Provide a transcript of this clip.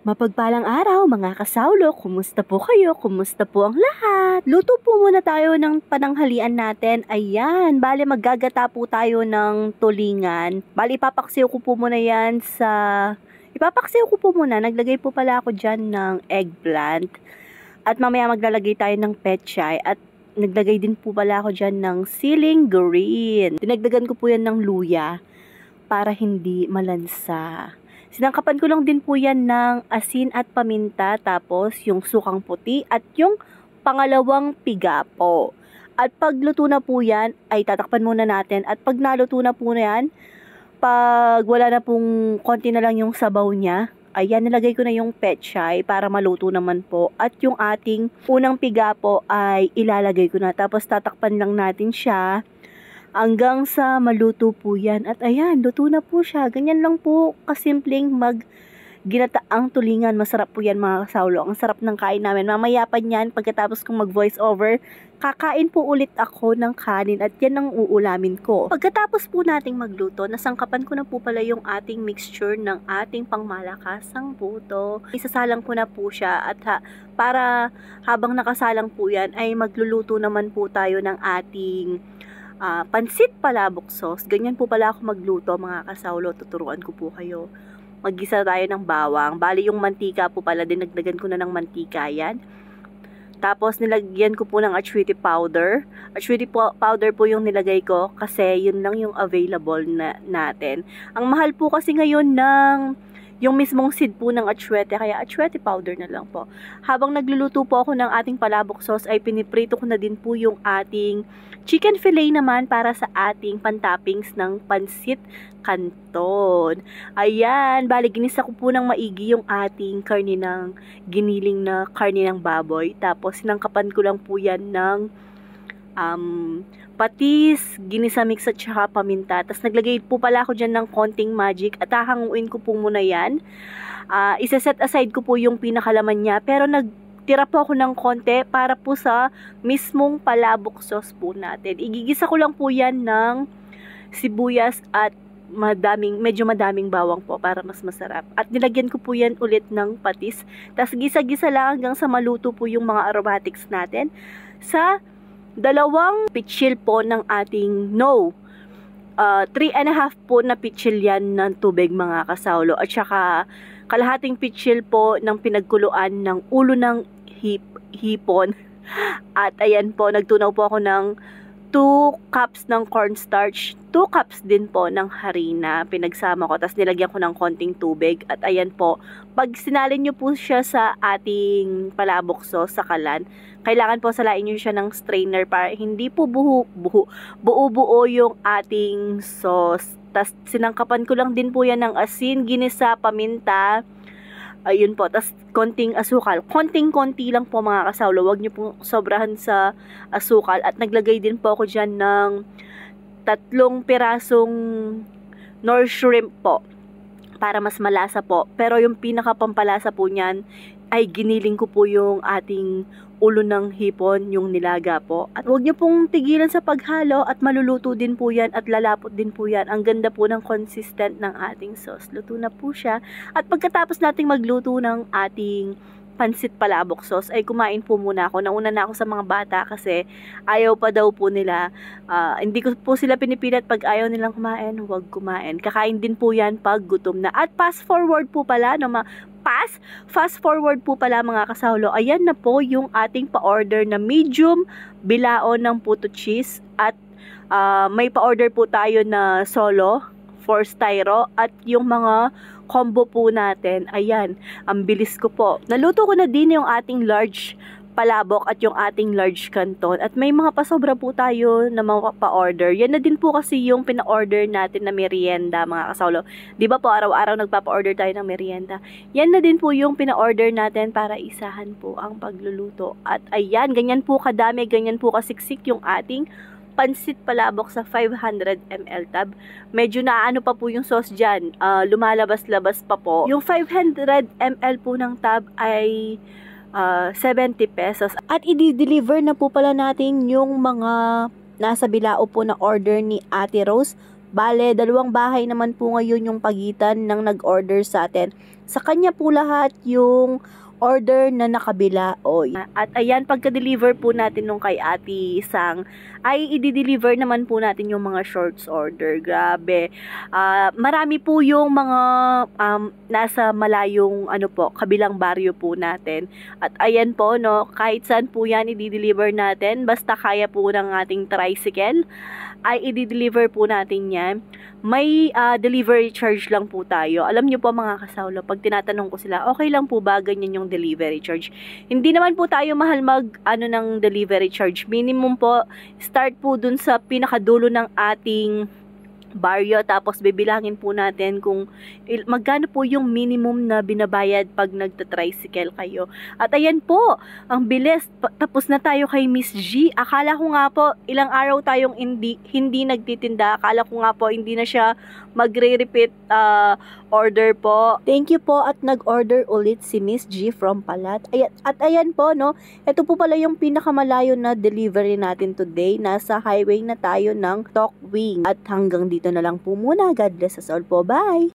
Mapagpalang araw mga kasawlo, kumusta po kayo? Kumusta po ang lahat? Luto po muna tayo ng pananghalian natin. Ayan, bali maggagata po tayo ng tulingan. Bali ipapaksiw ko po muna yan Ipapaksiw ko po muna, naglagay po pala ako dyan ng eggplant. At mamaya maglalagay tayo ng pechay at naglagay din po pala ako dyan ng siling green. Dinagdagan ko po yan ng luya para hindi malansa. Sinangkapan ko lang din po yan ng asin at paminta, tapos yung sukang puti at yung pangalawang piga po. At pagluto na po yan, ay tatakpan muna natin. At pag naluto na po na yan, pag wala na pong konti na lang yung sabaw niya, ayan, nilagay ko na yung pechay para maluto naman po. At yung ating unang piga po ay ilalagay ko na. Tapos tatakpan lang natin siya hanggang sa maluto po yan. At ayan, luto na po siya. Ganyan lang po kasimpleng ginataang tulingan. Masarap po yan mga kasawlo. Ang sarap ng kain namin. Mamaya pa yan, pagkatapos kong mag voice over, kakain po ulit ako ng kanin at yan ang uulamin ko. Pagkatapos po nating magluto, nasangkapan ko na po pala yung ating mixture ng ating pangmalakasang puto. Isasalang ko na po siya at para habang nakasalang po yan ay magluluto naman po tayo ng ating pansit palabok sauce. Ganyan po pala ako magluto mga kasawlo. Tuturuan ko po kayo. Maggisa tayo ng bawang. Bali yung mantika po pala, dinagdagan ko na ng mantika yan. Tapos nilagyan ko po ng achuete powder. Achuete powder po yung nilagay ko kasi yun lang yung available natin. Ang mahal po kasi ngayon ng yung mismong seed po ng achuete, kaya achuete powder na lang po. Habang nagluluto po ako ng ating palabok sauce, ay piniprito ko na din po yung ating chicken fillet naman para sa ating pantoppings ng pansit canton. Ayan, bali ginisa ko po ng maigi yung ating karne ng giniling na karne ng baboy. Tapos sinangkapan ko lang po yan ng patis, ginisa mix at saka paminta. Tapos naglagay po pala ako dyan ng konting magic at hahanguin ko po muna yan. Isa-set aside ko po yung pinakalaman niya, pero nagtira po ako ng konti para po sa mismong palabok sauce po natin. Igigisa ko lang po yan ng sibuyas at medyo madaming bawang po para mas masarap. At nilagyan ko po yan ulit ng patis. Tapos gisa-gisa lang hanggang sa maluto po yung mga aromatics natin sa dalawang pitsil po ng ating 3.5 po na pitsil yan ng tubig mga kasawlo. At saka kalahating pitsil po ng pinagkuluan ng ulo ng hipon. At ayan po, nagtunaw po ako ng 2 cups ng cornstarch, 2 cups din po ng harina, pinagsama ko, tapos nilagyan ko ng konting tubig. At ayan po, pag sinalin nyo po siya sa ating palabok sauce sa kalan, kailangan po salain nyo siya ng strainer para hindi po buo-buo yung ating sauce. Tapos sinangkapan ko lang din po yan ng asin, ginisa, paminta, ayun po, tas konting asukal. Konting-konti lang po mga kasawlo. Huwag nyo pong sobrahan sa asukal. At naglagay din po ako dyan ng 3 pirasong nor shrimp po para mas malasa po. Pero yung pinakapampalasa po niyan ay giniling ko po yung ating ulo ng hipon, yung nilaga po. At huwag nyo pong tigilan sa paghalo at maluluto din po yan at lalapot din po yan. Ang ganda po ng consistent ng ating sauce. Luto na po siya. At pagkatapos nating magluto ng ating pansit palabok sauce, ay kumain po muna ako. Nauna na ako sa mga bata kasi ayaw pa daw po nila. Hindi ko po sila pinipilit pag ayaw nilang kumain, huwag kumain. Kakain din po yan pag gutom na. At fast forward po pala, fast forward po pala mga kasawlo. Ayan na po yung ating pa-order na medium bilaon ng puto cheese. At may pa-order po tayo na solo for styro at yung mga combo po natin. Ayan, ang bilis ko po. Naluto ko na din yung ating large palabok at yung ating large canton. At may mga pasobra po tayo na mga pa-order. Yan na din po kasi yung pina-order natin na merienda mga kasawlo. Di ba po araw-araw nagpapa-order tayo ng merienda? Yan na din po yung pina-order natin para isahan po ang pagluluto. At ayan, ganyan po kadami, ganyan po kasiksik yung ating pansit palabok sa 500 ml tub. Medyo naano pa po yung sauce dyan. Lumalabas-labas pa po. Yung 500 ml po ng tub ay 70 pesos. At i-deliver na po pala natin yung mga nasa bilao po na order ni Ate Rose Bale, 2 bahay naman po ngayon yung pagitan ng nag-order sa atin. Sa kanya po lahat yung order na nakabila. At ayan, pagka-deliver po natin nung kay Ate Sang, ay i-deliver naman po natin yung mga shorts order. Grabe. Marami po yung mga nasa malayong kabilang baryo po natin. At ayan po, no, kahit saan po yan i-deliver natin, basta kaya po ng ating tricycle, ay i-deliver po natin yan. May delivery charge lang po tayo. Alam niyo po mga kasawlo, pag tinatanong ko sila, okay lang po ba ganyan yung delivery charge? Hindi naman po tayo mahal ng delivery charge. Minimum po, start po dun sa pinakadulo ng ating baryo, tapos bibilangin po natin kung magkano po yung minimum na binabayad pag nagta-tricycle kayo. At ayan po, ang bilis, tapos na tayo kay Miss G. Akala ko nga po, ilang araw tayong hindi nagtitinda. Akala ko nga po, hindi na siya magre-repeat order po. Thank you po at nag-order ulit si Miss G from Palat. At ayan po, no, ito po pala yung pinakamalayo na delivery natin today. Nasa highway na tayo ng Tokwing. At hanggang dito na lang po muna. God bless us all po. Bye!